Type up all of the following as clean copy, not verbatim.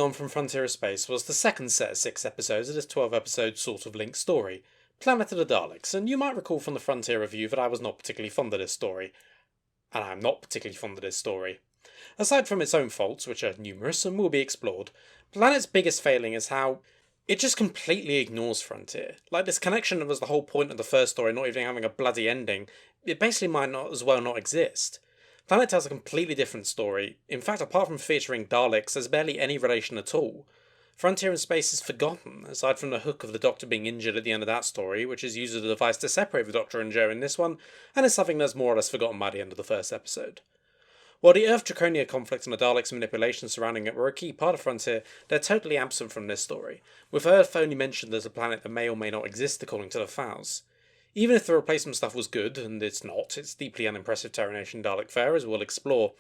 on from Frontier of Space was the second set of 6 episodes of this 12-episode sort of linked story, Planet of the Daleks, and you might recall from the Frontier review that I was not particularly fond of this story. And I am not particularly fond of this story. Aside from its own faults, which are numerous and will be explored, Planet's biggest failing is how it just completely ignores Frontier. Like, this connection that was the whole point of the first story not even having a bloody ending, it basically might not as well not exist. Planet tells a completely different story. In fact, apart from featuring Daleks, there's barely any relation at all. Frontier in Space is forgotten, aside from the hook of the Doctor being injured at the end of that story, which is used as a device to separate the Doctor and Jo in this one, and is something that's more or less forgotten by the end of the first episode. While the Earth-Draconia conflict and the Daleks' manipulation surrounding it were a key part of Frontier, they're totally absent from this story, with Earth only mentioned as a planet that may or may not exist according to the files. Even if the replacement stuff was good, and it's not, it's deeply unimpressive Terra Nation Dalek fare, as we'll explore,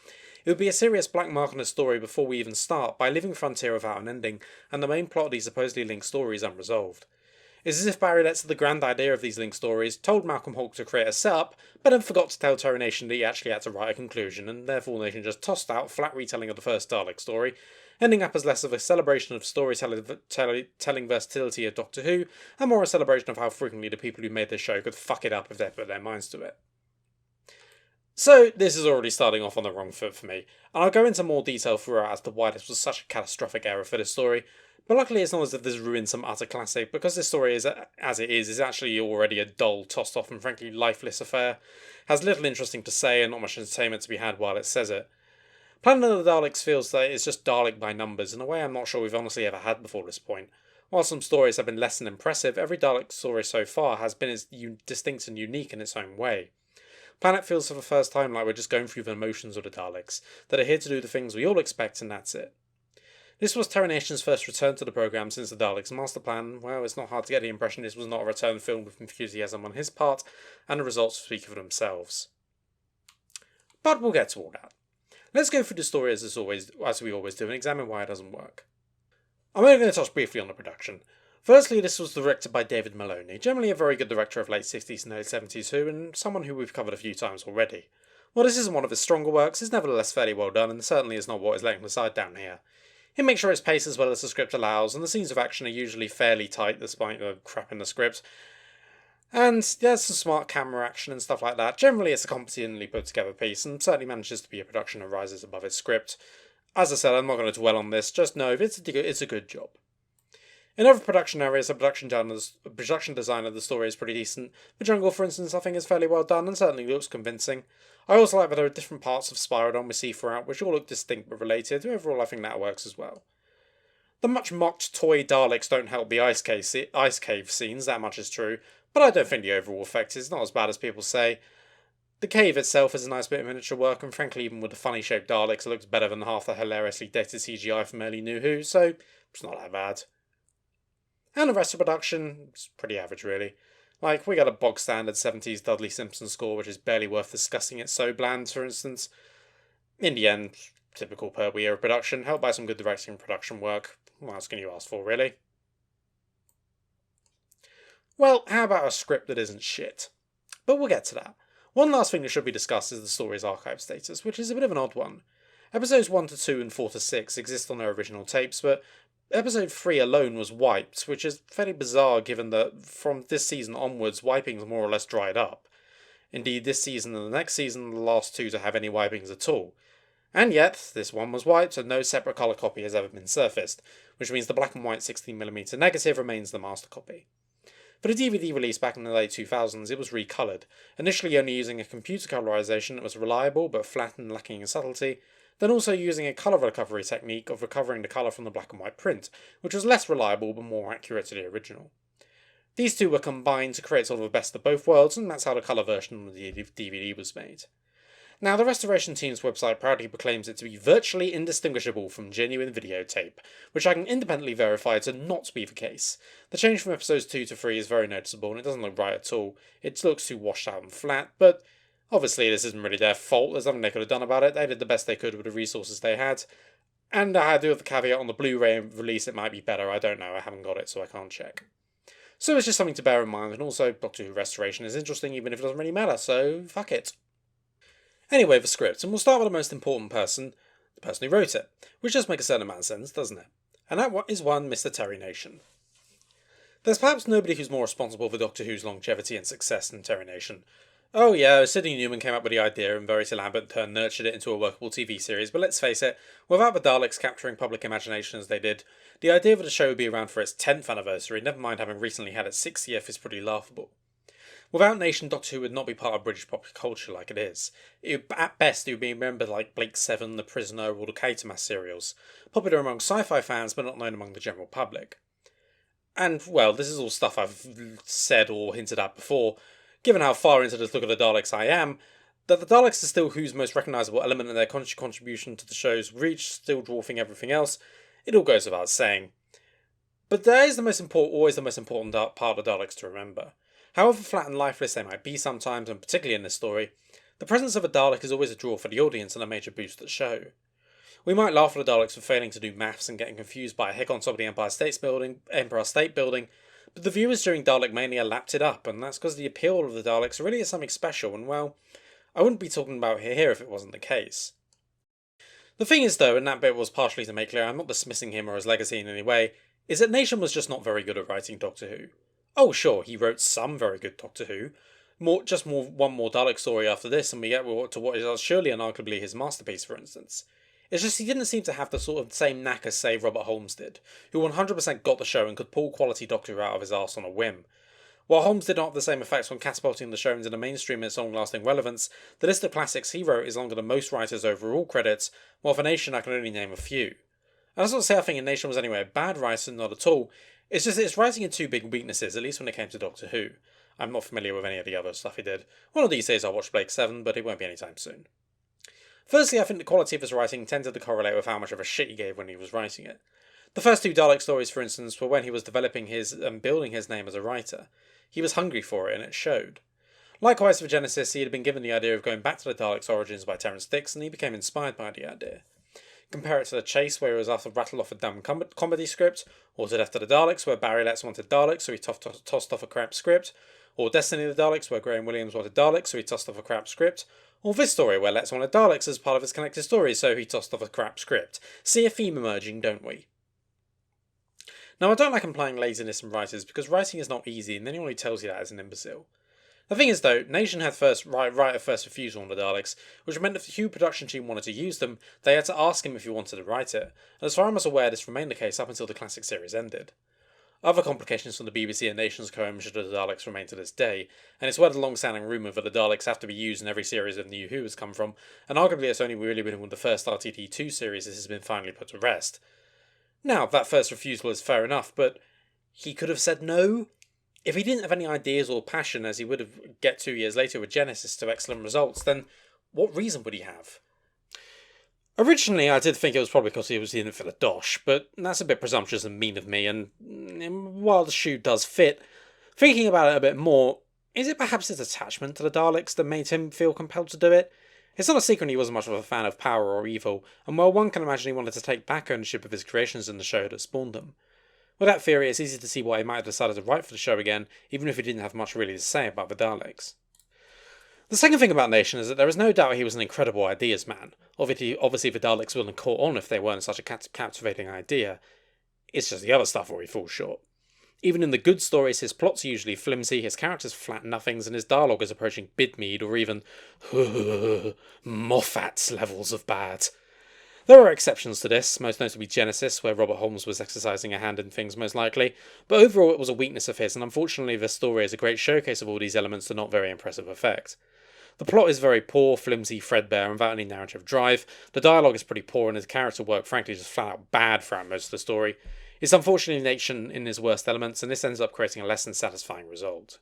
it would be a serious black mark on the story before we even start by leaving Frontier without an ending, and the main plot of these supposedly linked stories unresolved. It's as if Barry lets the grand idea of these linked stories, told Malcolm Hulke to create a setup, but then forgot to tell Terra Nation that he actually had to write a conclusion, and therefore Nation just tossed out a flat retelling of the first Dalek story, ending up as less of a celebration of storytelling versatility of Doctor Who, and more a celebration of how frequently the people who made this show could fuck it up if they put their minds to it. So, this is already starting off on the wrong foot for me, and I'll go into more detail throughout as to why this was such a catastrophic error for this story, but luckily it's not as if this ruined some utter classic, because this story, as it is actually already a dull, tossed off and frankly lifeless affair, has little interesting to say and not much entertainment to be had while it says it. Planet of the Daleks feels that it's just Dalek by numbers, in a way I'm not sure we've honestly ever had before this point. While some stories have been less than impressive, every Dalek story so far has been as distinct and unique in its own way. Planet feels for the first time like we're just going through the motions of the Daleks, that are here to do the things we all expect and that's it. This was Terra Nation's first return to the programme since the Daleks' master plan. Well, it's not hard to get the impression this was not a return filmed with enthusiasm on his part, and the results speak for themselves. But we'll get to all that. Let's go through the story as we always do and examine why it doesn't work. I'm only going to touch briefly on the production. Firstly, this was directed by David Maloney, generally a very good director of late 60s and early 70s who, and someone who we've covered a few times already. While this isn't one of his stronger works, it's nevertheless fairly well done and certainly is not what is letting the side down here. He makes sure it's paced as well as the script allows, and the scenes of action are usually fairly tight despite the crap in the script. And there's some smart camera action and stuff like that. Generally it's a competently put together piece, and certainly manages to be a production that rises above its script. As I said, I'm not going to dwell on this, just know it's a good job. In other production areas, the production design of the story is pretty decent. The jungle, for instance, I think is fairly well done and certainly looks convincing. I also like that there are different parts of Spyrodon we see throughout, which all look distinct but related. Overall, I think that works as well. The much mocked toy Daleks don't help the ice cave scenes, that much is true, but I don't think the overall effect is not as bad as people say. The cave itself is a nice bit of miniature work, and frankly even with the funny shaped Daleks it looks better than half the hilariously dated CGI from early New Who, so it's not that bad. And the rest of the production is pretty average really. Like, we got a bog standard 70s Dudley Simpson score which is barely worth discussing, it's so bland for instance. In the end, typical Pertwee era production, helped by some good directing and production work. What else can you ask for really? Well, how about a script that isn't shit? But we'll get to that. One last thing that should be discussed is the story's archive status, which is a bit of an odd one. Episodes 1 to 2 and 4 to 6 exist on their original tapes, but Episode 3 alone was wiped, which is fairly bizarre given that from this season onwards, wiping's more or less dried up. Indeed, this season and the next season are the last two to have any wipings at all. And yet, this one was wiped and no separate colour copy has ever been surfaced, which means the black and white 16mm negative remains the master copy. For the DVD release back in the late 2000s, it was recoloured, initially only using a computer colorization that was reliable but flat and lacking in subtlety, then also using a colour recovery technique of recovering the colour from the black and white print, which was less reliable but more accurate to the original. These two were combined to create sort of a best of both worlds, and that's how the colour version of the DVD was made. Now, the restoration team's website proudly proclaims it to be virtually indistinguishable from genuine videotape, which I can independently verify to not be the case. The change from episodes 2 to 3 is very noticeable and it doesn't look right at all. It looks too washed out and flat, but obviously this isn't really their fault, there's nothing they could have done about it, they did the best they could with the resources they had. And I do have the caveat on the Blu-ray release it might be better, I don't know, I haven't got it so I can't check. So it's just something to bear in mind, and also Doctor Who restoration is interesting even if it doesn't really matter, so fuck it. Anyway, the script, and we'll start with the most important person, the person who wrote it, which does make a certain amount of sense, doesn't it? And that is one Mr. Terry Nation. There's perhaps nobody who's more responsible for Doctor Who's longevity and success than Terry Nation. Oh yeah, Sidney Newman came up with the idea and Verity Lambert in turn nurtured it into a workable TV series, but let's face it, without the Daleks capturing public imagination as they did, the idea that the show would be around for its 10th anniversary, never mind having recently had its 60th, is pretty laughable. Without Nation, Doctor Who would not be part of British pop culture like it is. At best, it would be remembered like Blake Seven, The Prisoner, or the Quatermass serials, popular among sci-fi fans but not known among the general public. And, well, this is all stuff I've said or hinted at before. Given how far into this look at the Daleks I am, that the Daleks are still Who's most recognisable element in their contribution to the show's reach, still dwarfing everything else, it all goes without saying. But that is always the most important part of the Daleks to remember. However flat and lifeless they might be sometimes, and particularly in this story, the presence of a Dalek is always a draw for the audience and a major boost to the show. We might laugh at the Daleks for failing to do maths and getting confused by a hick on top of the Empire State Building, but the viewers during Dalek Mania lapped it up, and that's because the appeal of the Daleks really is something special, and well, I wouldn't be talking about it here if it wasn't the case. The thing is though, and that bit was partially to make clear I'm not dismissing him or his legacy in any way, is that Nation was just not very good at writing Doctor Who. Oh sure, he wrote some very good Doctor Who, one more Dalek story after this and we get to what is surely and arguably his masterpiece for instance. It's just he didn't seem to have the sort of same knack as, say, Robert Holmes did, who 100% got the show and could pull quality Doctor Who out of his arse on a whim. While Holmes did not have the same effects on catapulting the show into the mainstream in its long-lasting relevance, the list of classics he wrote is longer than most writers' overall credits, while for Nation I can only name a few. And that's not to say I think Nation was anyway a bad writer, not at all, it's just that its writing had two big weaknesses, at least when it came to Doctor Who. I'm not familiar with any of the other stuff he did. One of these days I'll watch Blake 7, but it won't be anytime soon. Firstly, I think the quality of his writing tended to correlate with how much of a shit he gave when he was writing it. The first two Dalek stories, for instance, were when he was developing his and building his name as a writer. He was hungry for it, and it showed. Likewise for Genesis, he had been given the idea of going back to the Daleks' origins by Terrance Dicks, and he became inspired by the idea. Compare it to The Chase, where he was asked to rattle off a dumb comedy script, or to Death to the Daleks, where Barry Letts wanted Daleks, so he tossed off a crap script, or Destiny of the Daleks, where Graham Williams wanted Daleks, so he tossed off a crap script, or this story, where Letts wanted Daleks as part of his connected stories, so he tossed off a crap script. See a theme emerging, don't we? Now, I don't like implying laziness in writers, because writing is not easy, and anyone who tells you that is an imbecile. The thing is, though, Nation had right of first refusal on the Daleks, which meant if the Hugh production team wanted to use them, they had to ask him if he wanted to write it, and as far as I was aware, this remained the case up until the classic series ended. Other complications from the BBC and Nation's co-ownership of the Daleks remain to this day, and it's where the long-standing rumour that the Daleks have to be used in every series of New Who has come from, and arguably it's only really been with the first RTD2 series this has been finally put to rest. Now, that first refusal is fair enough, but he could have said no. If he didn't have any ideas or passion, as he would have get 2 years later with Genesis to excellent results, then what reason would he have? Originally, I did think it was probably because he was in it for the dosh, but that's a bit presumptuous and mean of me, and while the shoe does fit, thinking about it a bit more, is it perhaps his attachment to the Daleks that made him feel compelled to do it? It's not a secret he wasn't much of a fan of power or evil, and while one can imagine he wanted to take back ownership of his creations in the show that spawned them. With that theory, it's easy to see why he might have decided to write for the show again, even if he didn't have much really to say about the Daleks. The second thing about Nation is that there is no doubt he was an incredible ideas man. Obviously the Daleks wouldn't have caught on if they weren't such a captivating idea. It's just the other stuff where he falls short. Even in the good stories, his plots are usually flimsy, his characters flat nothings, and his dialogue is approaching Bidmead or even Moffat's levels of bad. There are exceptions to this, most notably Genesis, where Robert Holmes was exercising a hand in things most likely, but overall it was a weakness of his, and unfortunately this story is a great showcase of all these elements to not very impressive effect. The plot is very poor, flimsy, threadbare, and without any narrative drive. The dialogue is pretty poor, and his character work frankly just flat out bad throughout most of the story. It's unfortunately Nation in his worst elements, and this ends up creating a less than satisfying result.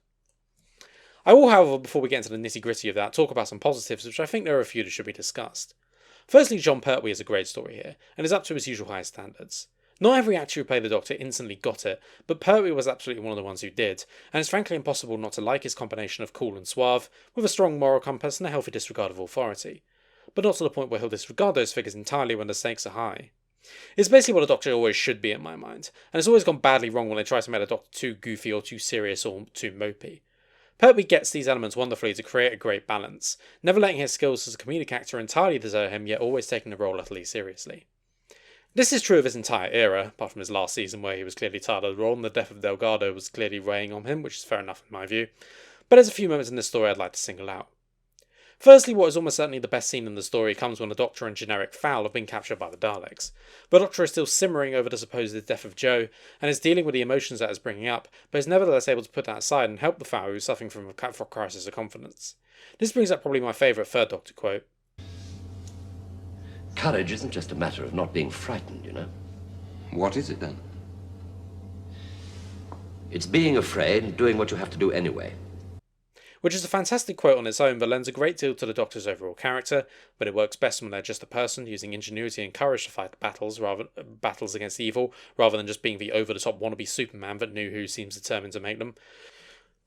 I will, however, before we get into the nitty-gritty of that, talk about some positives, which I think there are a few that should be discussed. Firstly, John Pertwee is a great story here, and is up to his usual high standards. Not every actor who played the Doctor instantly got it, but Pertwee was absolutely one of the ones who did, and it's frankly impossible not to like his combination of cool and suave, with a strong moral compass and a healthy disregard of authority. But not to the point where he'll disregard those figures entirely when the stakes are high. It's basically what a Doctor always should be in my mind, and it's always gone badly wrong when they try to make a Doctor too goofy or too serious or too mopey. Pertwee gets these elements wonderfully to create a great balance, never letting his skills as a comedic actor entirely desert him, yet always taking the role utterly seriously. This is true of his entire era, apart from his last season where he was clearly tired of the role and the death of Delgado was clearly weighing on him, which is fair enough in my view. But there's a few moments in this story I'd like to single out. Firstly, what is almost certainly the best scene in the story comes when the Doctor and generic Fowl have been captured by the Daleks. The Doctor is still simmering over the supposed death of Joe, and is dealing with the emotions that is bringing up, but is nevertheless able to put that aside and help the Fowl who is suffering from a crisis of confidence. This brings up probably my favourite third Doctor quote. Courage isn't just a matter of not being frightened, you know. What is it then? It's being afraid and doing what you have to do anyway. Which is a fantastic quote on its own, but lends a great deal to the Doctor's overall character, but it works best when they're just a person using ingenuity and courage to fight battles against evil, rather than just being the over-the-top wannabe Superman that New Who seems determined to make them.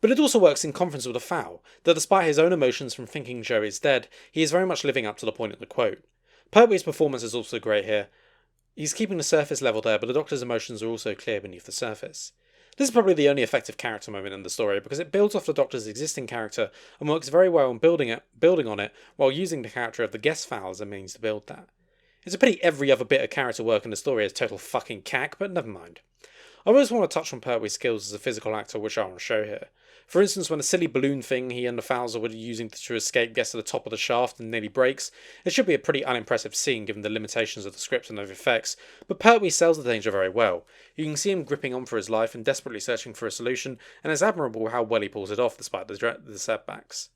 But it also works in conference with the Fowl, that despite his own emotions from thinking Joe is dead, he is very much living up to the point in the quote. Pertwee's performance is also great here. He's keeping the surface level there, but the Doctor's emotions are also clear beneath the surface. This is probably the only effective character moment in the story, because it builds off the Doctor's existing character and works very well on building on it, while using the character of the guest Fowl as a means to build that. It's a pity every other bit of character work in the story is total fucking cack, but never mind. I always want to touch on Pertwee's skills as a physical actor, which I want to show here. For instance, when the silly balloon thing he and the Fowls were using to escape gets to the top of the shaft and nearly breaks, it should be a pretty unimpressive scene given the limitations of the script and of effects, but Pertwee sells the danger very well. You can see him gripping on for his life and desperately searching for a solution, and it's admirable how well he pulls it off despite the setbacks.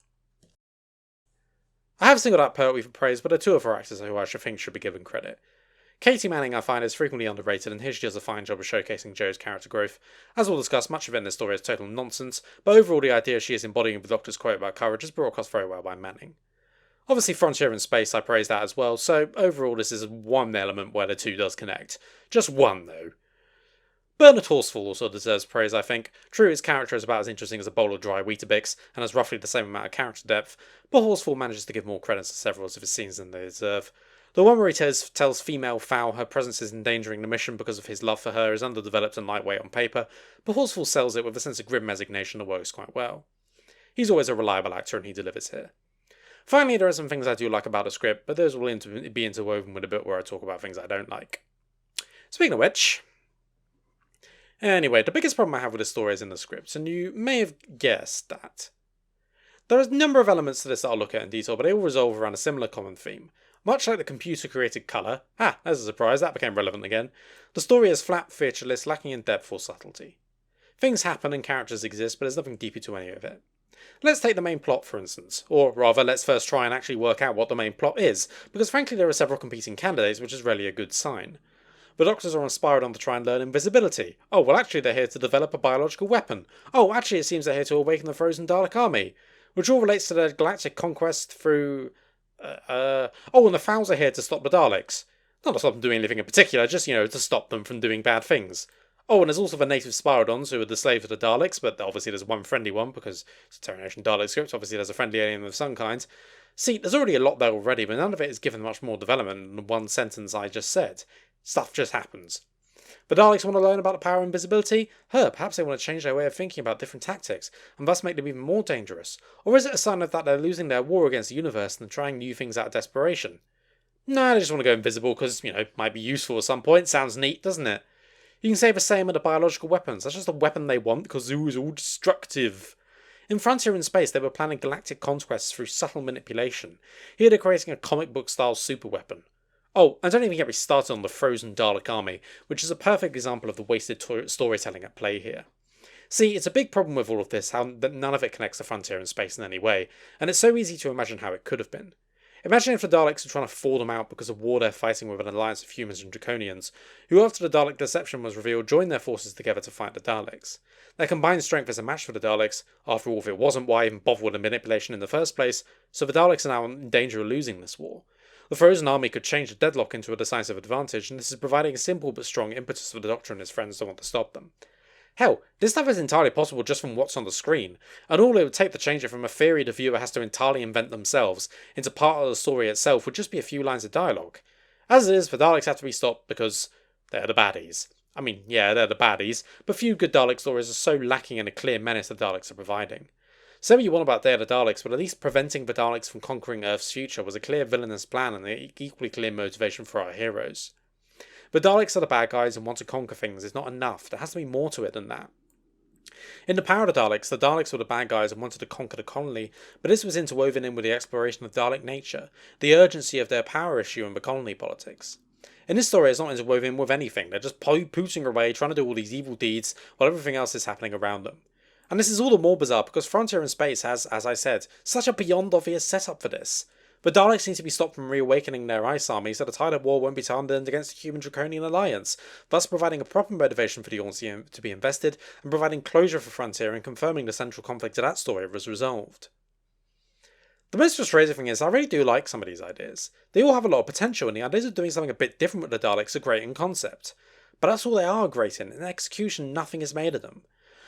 I have singled out Pertwee for praise, but there are two other actors who I think should be given credit. Katie Manning, I find, is frequently underrated, and here she does a fine job of showcasing Joe's character growth. As we'll discuss, much of it in this story is total nonsense, but overall the idea she is embodying the Doctor's quote about courage is brought across very well by Manning. Obviously Frontier in Space, I praise that as well, so overall this is one element where the two does connect. Just one, though. Bernard Horsfall also deserves praise, I think. True, his character is about as interesting as a bowl of dry Weetabix, and has roughly the same amount of character depth, but Horsfall manages to give more credit to several of his scenes than they deserve. The one where he tells female Fowl her presence is endangering the mission because of his love for her is underdeveloped and lightweight on paper, but Horsfall sells it with a sense of grim resignation that works quite well. He's always a reliable actor and he delivers here. Finally, there are some things I do like about the script, but those will be interwoven with a bit where I talk about things I don't like. Speaking of which... Anyway, the biggest problem I have with this story is in the script, and you may have guessed that. There are a number of elements to this that I'll look at in detail, but they all resolve around a similar common theme. Much like the computer-created colour, there's a surprise, that became relevant again, the story is flat, featureless, lacking in depth or subtlety. Things happen and characters exist, but there's nothing deeper to any of it. Let's take the main plot, for instance, or rather, let's first try and actually work out what the main plot is, because frankly there are several competing candidates, which is rarely a good sign. The Doctors are inspired on to try and learn invisibility. Oh, well actually they're here to develop a biological weapon. Oh, actually it seems they're here to awaken the frozen Dalek army, which all relates to their galactic conquest through... and the Fowls are here to stop the Daleks. Not to stop them doing anything in particular, just, to stop them from doing bad things. Oh, and there's also the native Spyrodons, who are the slaves of the Daleks, but obviously there's one friendly one, because it's a Terra Nation Dalek script, obviously there's a friendly alien of some kind. See, there's already a lot there already, but none of it is given much more development than the one sentence I just said. Stuff just happens. The Daleks want to learn about the power of invisibility? Perhaps they want to change their way of thinking about different tactics, and thus make them even more dangerous. Or is it a sign of that they're losing their war against the universe and trying new things out of desperation? No, they just want to go invisible because, might be useful at some point. Sounds neat, doesn't it? You can say the same with the biological weapons. That's just a weapon they want because Zoo is all destructive. In Frontier in Space, they were planning galactic conquests through subtle manipulation. Here they're creating a comic book style superweapon. Oh, and don't even get me started on the frozen Dalek army, which is a perfect example of the wasted storytelling at play here. See, it's a big problem with all of this, how that none of it connects to Frontier in Space in any way, and it's so easy to imagine how it could have been. Imagine if the Daleks were trying to thaw them out because of war they're fighting with an alliance of humans and Draconians, who after the Dalek deception was revealed joined their forces together to fight the Daleks. Their combined strength is a match for the Daleks. After all, if it wasn't, why even bother with the manipulation in the first place? So the Daleks are now in danger of losing this war. The Frozen Army could change the deadlock into a decisive advantage, and this is providing a simple but strong impetus for the Doctor and his friends to want to stop them. Hell, this stuff is entirely possible just from what's on the screen, and all it would take to change it from a theory the viewer has to entirely invent themselves into part of the story itself would just be a few lines of dialogue. As it is, the Daleks have to be stopped because they're the baddies. I mean, yeah, they're the baddies, but few good Dalek stories are so lacking in a clear menace the Daleks are providing. Say what you want about Day of the Daleks, but at least preventing the Daleks from conquering Earth's future was a clear villainous plan and an equally clear motivation for our heroes. But Daleks are the bad guys and want to conquer things is not enough. There has to be more to it than that. In The Power of the Daleks were the bad guys and wanted to conquer the colony, but this was interwoven in with the exploration of Dalek nature, the urgency of their power issue and the colony politics. In this story, it's not interwoven with anything. They're just pooting away, trying to do all these evil deeds, while everything else is happening around them. And this is all the more bizarre because Frontier in Space has, as I said, such a beyond obvious setup for this. The Daleks seem to be stopped from reawakening their ice army, so the tide of war won't be turned against the human Draconian alliance, thus providing a proper motivation for the audience to be invested, and providing closure for Frontier and confirming the central conflict of that story was resolved. The most frustrating thing is I really do like some of these ideas. They all have a lot of potential, and the ideas of doing something a bit different with the Daleks are great in concept. But that's all they are great in execution nothing is made of them.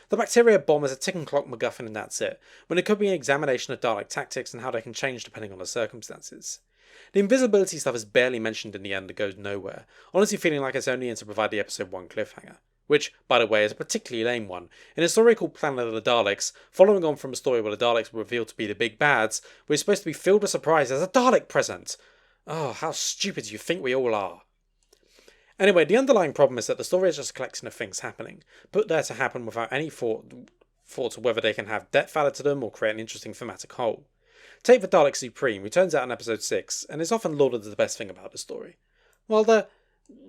The bacteria bomb is a ticking clock MacGuffin and that's it, when it could be an examination of Dalek tactics and how they can change depending on the circumstances. The invisibility stuff is barely mentioned in the end and goes nowhere, honestly feeling like it's only in to provide the episode 1 cliffhanger. Which, by the way, is a particularly lame one. In a story called Planet of the Daleks, following on from a story where the Daleks were revealed to be the big bads, we're supposed to be filled with surprise as a Dalek present! Oh, how stupid you think we all are. Anyway, the underlying problem is that the story is just a collection of things happening, put there to happen without any thought to whether they can have depth added to them or create an interesting thematic whole. Take the Dalek Supreme, who turns out in episode 6, and is often lauded as the best thing about the story. While the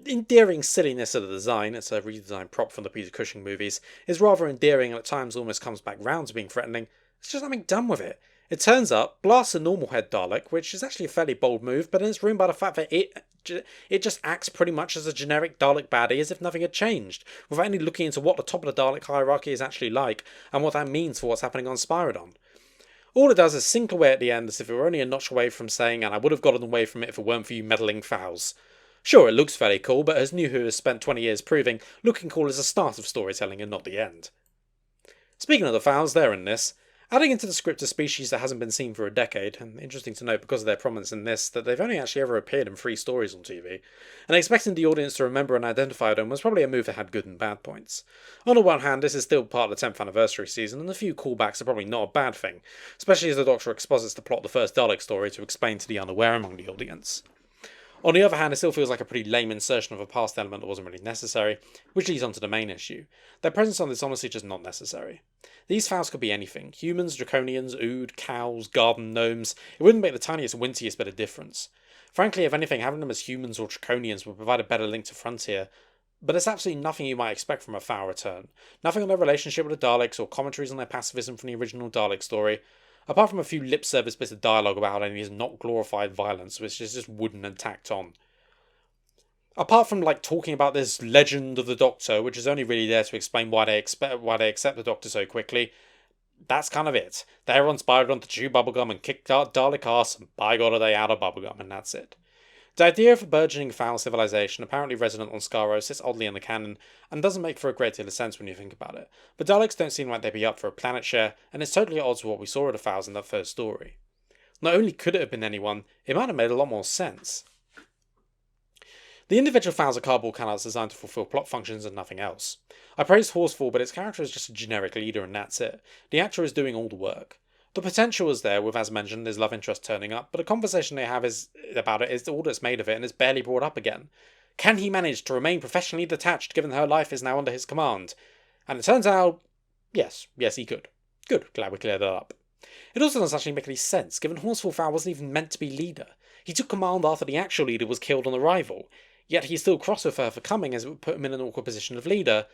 endearing silliness of the design, it's a redesigned prop from the Peter Cushing movies, is rather endearing and at times almost comes back round to being threatening, there's just nothing done with it. It turns up, blasts a normal head Dalek, which is actually a fairly bold move, but it's ruined by the fact that it just acts pretty much as a generic Dalek baddie as if nothing had changed, without any looking into what the top of the Dalek hierarchy is actually like, and what that means for what's happening on Spyridon. All it does is sink away at the end as if it were only a notch away from saying, and I would have gotten away from it if it weren't for you meddling fouls. Sure, it looks fairly cool, but as New Who has spent 20 years proving, looking cool is the start of storytelling and not the end. Speaking of the fouls, they're in this. Adding into the script a species that hasn't been seen for a decade, and interesting to note because of their prominence in this, that they've only actually ever appeared in 3 stories on TV, and expecting the audience to remember and identify them was probably a move that had good and bad points. On the one hand, this is still part of the 10th anniversary season, and a few callbacks are probably not a bad thing, especially as the Doctor exposits the plot of the first Dalek story to explain to the unaware among the audience. On the other hand, it still feels like a pretty lame insertion of a past element that wasn't really necessary, which leads on to the main issue. Their presence on this is honestly just not necessary. These fouls could be anything. Humans, draconians, ood, cows, garden gnomes. It wouldn't make the tiniest wintiest bit of difference. Frankly, if anything, having them as humans or draconians would provide a better link to Frontier. But there's absolutely nothing you might expect from a foul return. Nothing on their relationship with the Daleks or commentaries on their pacifism from the original Dalek story. Apart from a few lip service bits of dialogue about how it is not glorified violence, which is just wooden and tacked on. Apart from talking about this legend of the Doctor, which is only really there to explain why they accept the Doctor so quickly, that's kind of it. They're inspired on to chew bubblegum and kick Dalek ass, and by God are they out of bubblegum, and that's it. The idea of a burgeoning foul civilization, apparently resident on Skaro, sits oddly in the canon, and doesn't make for a great deal of sense when you think about it. But Daleks don't seem like they'd be up for a planet share, and it's totally at odds with what we saw of the fouls in that first story. Not only could it have been anyone, it might have made a lot more sense. The individual fouls are cardboard cutouts designed to fulfill plot functions and nothing else. I praised Horsefall, but its character is just a generic leader and that's it. The actor is doing all the work. The potential is there with, as mentioned, his love interest turning up, but the conversation they have about it is all that's made of it and is barely brought up again. Can he manage to remain professionally detached given her life is now under his command? And it turns out, yes, he could. Good, glad we cleared that up. It also doesn't actually make any sense, given Horsefall Fowl wasn't even meant to be leader. He took command after the actual leader was killed on arrival, yet he's still cross with her for coming as it would put him in an awkward position of leader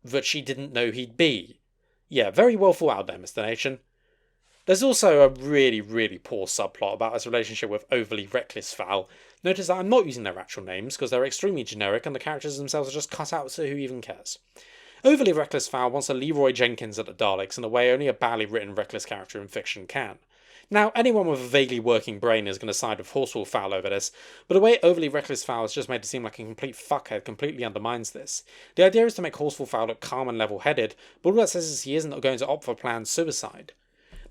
that she didn't know he'd be. Yeah, very well thought out there, Mr. Nation. There's also a really, really poor subplot about his relationship with overly reckless Fowl. Notice that I'm not using their actual names because they're extremely generic and the characters themselves are just cut out, so who even cares? Overly reckless Fowl wants a Leroy Jenkins at the Daleks in a way only a badly written reckless character in fiction can. Now, anyone with a vaguely working brain is going to side with Horsefall Fowl over this, but the way overly reckless Fowl is just made to seem like a complete fuckhead completely undermines this. The idea is to make Horsefall Fowl look calm and level-headed, but all that says is he isn't going to opt for planned suicide.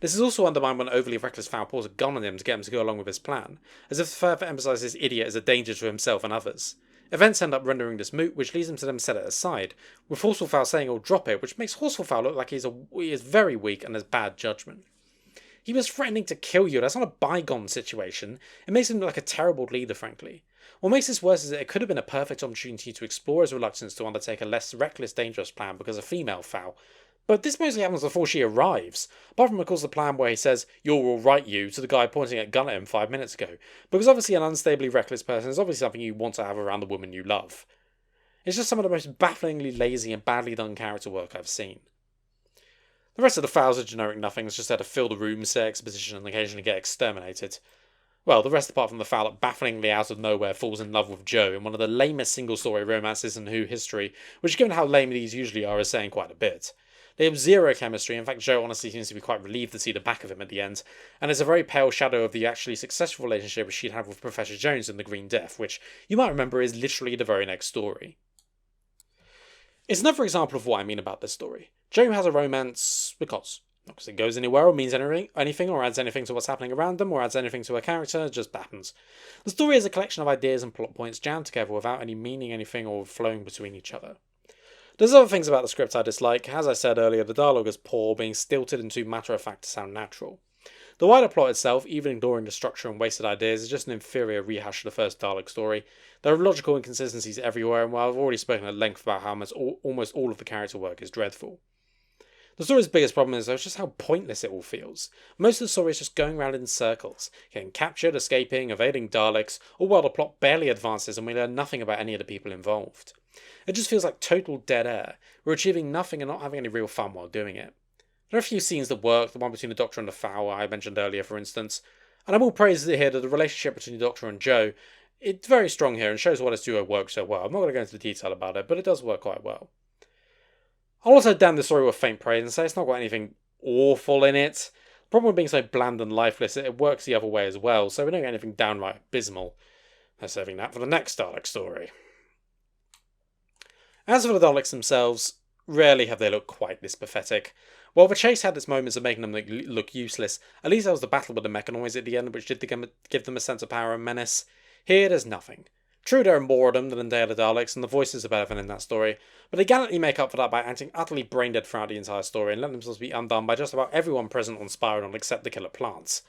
This is also undermined when overly reckless Fowl pulls a gun on him to get him to go along with his plan, as if to further emphasise this idiot as a danger to himself and others. Events end up rendering this moot, which leads him to them set it aside, with Horsefall Fowl saying he'll drop it, which makes Horsefall Fowl look like he is very weak and has bad judgment. He was threatening to kill you, that's not a bygone situation. It makes him look like a terrible leader, frankly. What makes this worse is that it could have been a perfect opportunity to explore his reluctance to undertake a less reckless, dangerous plan because a female foul. But this mostly happens before she arrives, apart from of course the plan where he says, "You're alright you," to the guy pointing a gun at him 5 minutes ago, because obviously an unstably reckless person is obviously something you want to have around the woman you love. It's just some of the most bafflingly lazy and badly done character work I've seen. The rest of the fouls are generic nothings, just there to fill the room, say exposition, and occasionally get exterminated. Well, the rest apart from the foul that bafflingly out of nowhere falls in love with Joe in one of the lamest single-story romances in Who history, which given how lame these usually are is saying quite a bit. They have zero chemistry. In fact, Joe honestly seems to be quite relieved to see the back of him at the end, and is a very pale shadow of the actually successful relationship she'd had with Professor Jones in The Green Death, which you might remember is literally the very next story. It's another example of what I mean about this story. Joe has a romance because. Not because it goes anywhere or means anything or adds anything to what's happening around them or adds anything to her character, it just happens. The story is a collection of ideas and plot points jammed together without any meaning anything or flowing between each other. There's other things about the script I dislike. As I said earlier, the dialogue is poor, being stilted and too matter-of-fact to sound natural. The wider plot itself, even ignoring the structure and wasted ideas, is just an inferior rehash of the first Dalek story. There are logical inconsistencies everywhere, and while I've already spoken at length about how almost all of the character work is dreadful. The story's biggest problem is though just how pointless it all feels. Most of the story is just going around in circles, getting captured, escaping, evading Daleks, all while the plot barely advances and we learn nothing about any of the people involved. It just feels like total dead air. We're achieving nothing and not having any real fun while doing it. There are a few scenes that work, the one between the Doctor and the Fowl I mentioned earlier for instance, and I will praise here that the relationship between the Doctor and Joe, it's very strong here and shows why this duo works so well. I'm not going to go into the detail about it, but it does work quite well. I'll also damn the story with faint praise and say it's not got anything awful in it. The problem with being so bland and lifeless, it works the other way as well, so we don't get anything downright abysmal. I'm saving that for the next Dalek story. As for the Daleks themselves, rarely have they looked quite this pathetic. While the chase had its moments of making them look useless, at least there was the battle with the mechanoids at the end, which did give them a sense of power and menace. Here there's nothing. True, there are more of them than in Day of the Daleks, and the voices are better than in that story, but they gallantly make up for that by acting utterly brain-dead throughout the entire story and letting themselves be undone by just about everyone present on Spiridon except the killer plants.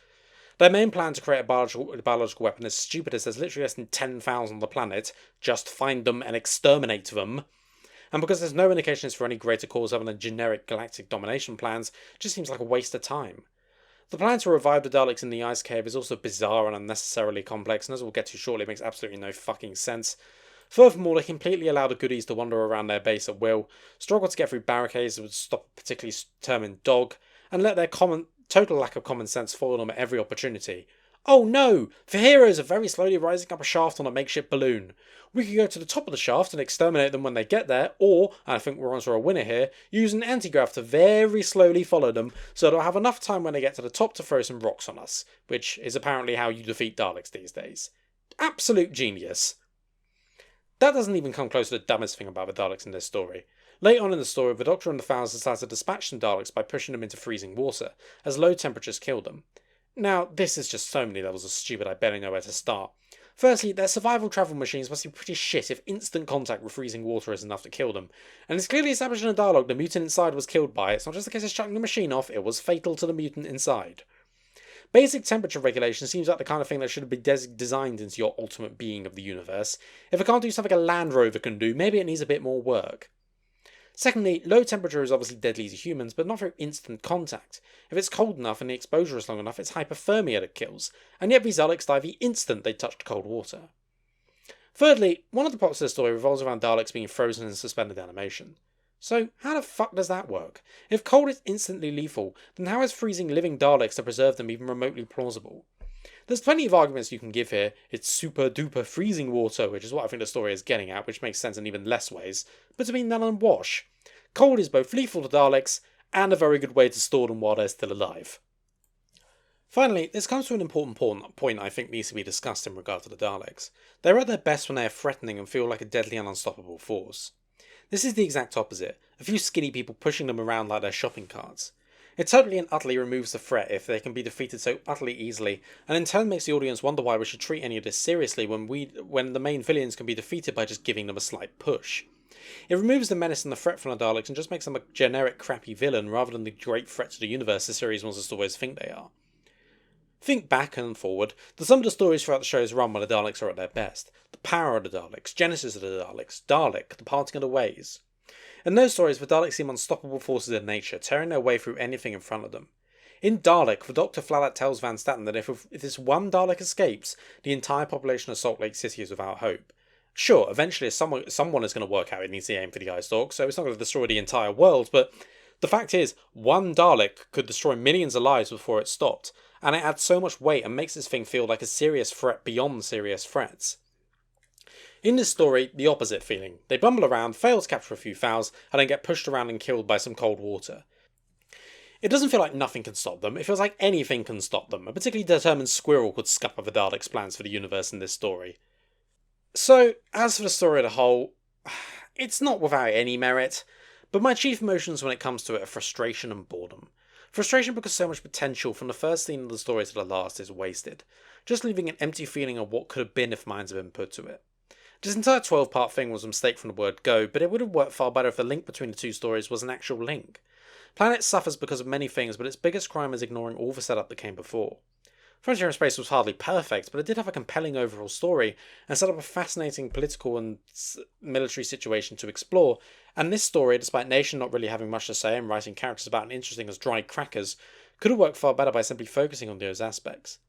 Their main plan to create a biological weapon is stupid as there's literally less than 10,000 on the planet. Just find them and exterminate them. And because there's no indications for any greater cause other than generic galactic domination plans, it just seems like a waste of time. The plan to revive the Daleks in the ice cave is also bizarre and unnecessarily complex, and as we'll get to shortly, it makes absolutely no fucking sense. Furthermore, they completely allow the goodies to wander around their base at will, struggle to get through barricades that would stop a particularly determined dog, and let their total lack of common sense foil them at every opportunity. Oh no! The heroes are very slowly rising up a shaft on a makeshift balloon. We could go to the top of the shaft and exterminate them when they get there, or, and I think we're onto a winner here, use an anti-grav to very slowly follow them so they'll have enough time when they get to the top to throw some rocks on us, which is apparently how you defeat Daleks these days. Absolute genius. That doesn't even come close to the dumbest thing about the Daleks in this story. Late on in the story, the Doctor and the Fowls decide to dispatch some Daleks by pushing them into freezing water, as low temperatures kill them. Now, this is just so many levels of stupid I barely know where to start. Firstly, their survival travel machines must be pretty shit if instant contact with freezing water is enough to kill them. And it's clearly established in a dialogue the mutant inside was killed by it. It's not just a case of shutting the machine off, it was fatal to the mutant inside. Basic temperature regulation seems like the kind of thing that should be designed into your ultimate being of the universe. If it can't do something a Land Rover can do, maybe it needs a bit more work. Secondly, low temperature is obviously deadly to humans, but not through instant contact. If it's cold enough and the exposure is long enough, it's hypothermia that kills, and yet these Daleks die the instant they touched cold water. Thirdly, one of the plots of the story revolves around Daleks being frozen in suspended animation. So, how the fuck does that work? If cold is instantly lethal, then how is freezing living Daleks to preserve them even remotely plausible? There's plenty of arguments you can give here. It's super duper freezing water, which is what I think the story is getting at, which makes sense in even less ways, but to me none and wash. Cold is both lethal to Daleks and a very good way to store them while they're still alive. Finally, this comes to an important point I think needs to be discussed in regard to the Daleks. They're at their best when they are threatening and feel like a deadly and unstoppable force. This is the exact opposite, a few skinny people pushing them around like they're shopping carts. It totally and utterly removes the threat if they can be defeated so utterly easily, and in turn makes the audience wonder why we should treat any of this seriously when the main villains can be defeated by just giving them a slight push. It removes the menace and the threat from the Daleks and just makes them a generic crappy villain rather than the great threat to the universe the series wants us to always think they are. Think back and forward to some of the stories throughout the show's run where the Daleks are at their best. The power of the Daleks, Genesis of the Daleks, Dalek, the parting of the ways. In those stories, the Daleks seem unstoppable forces in nature, tearing their way through anything in front of them. In Dalek, the Doctor flat out tells Van Statten that if this one Dalek escapes, the entire population of Salt Lake City is without hope. Sure, eventually someone is going to work out it needs to aim for the Eye Stalk, so it's not going to destroy the entire world, but the fact is, one Dalek could destroy millions of lives before it stopped, and it adds so much weight and makes this thing feel like a serious threat beyond serious threats. In this story, the opposite feeling. They bumble around, fail to capture a few fouls, and then get pushed around and killed by some cold water. It doesn't feel like nothing can stop them, it feels like anything can stop them. A particularly determined squirrel could scupper the Daleks' plans for the universe in this story. So, as for the story as a whole, it's not without any merit, but my chief emotions when it comes to it are frustration and boredom. Frustration because so much potential from the first scene of the story to the last is wasted, just leaving an empty feeling of what could have been if minds had been put to it. This entire 12-part thing was a mistake from the word go, but it would have worked far better if the link between the two stories was an actual link. Planet suffers because of many things, but its biggest crime is ignoring all the setup that came before. Frontier in Space was hardly perfect, but it did have a compelling overall story, and set up a fascinating political and military situation to explore, and this story, despite Nation not really having much to say and writing characters about and interesting as dried crackers, could have worked far better by simply focusing on those aspects.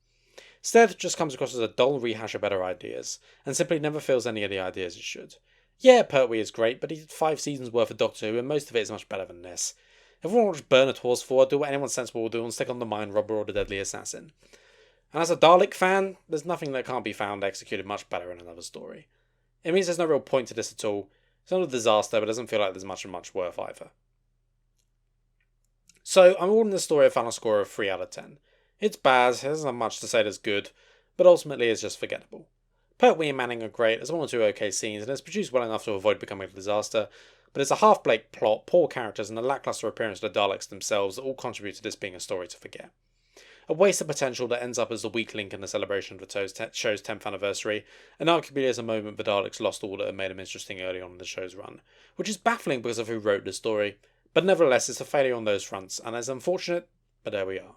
Instead, it just comes across as a dull rehash of better ideas, and simply never feels any of the ideas it should. Yeah, Pertwee is great, but he did 5 seasons worth of Doctor Who, and most of it is much better than this. If everyone will just burn a horse forward, do what anyone sensible will do, and stick on the Mind Robber or the Deadly Assassin. And as a Dalek fan, there's nothing that can't be found executed much better in another story. It means there's no real point to this at all. It's not a disaster, but it doesn't feel like there's much worth either. So, I'm awarding this story a final score of 3 out of 10. It's bad, it doesn't have much to say that's good, but ultimately it's just forgettable. Pertwee and Manning are great, there's 1 or 2 okay scenes, and it's produced well enough to avoid becoming a disaster, but it's a half-baked plot, poor characters, and a lackluster appearance of the Daleks themselves that all contribute to this being a story to forget. A waste of potential that ends up as the weak link in the celebration of the show's 10th anniversary, and arguably as a moment the Daleks lost all that had made them interesting early on in the show's run, which is baffling because of who wrote the story, but nevertheless it's a failure on those fronts, and is unfortunate, but there we are.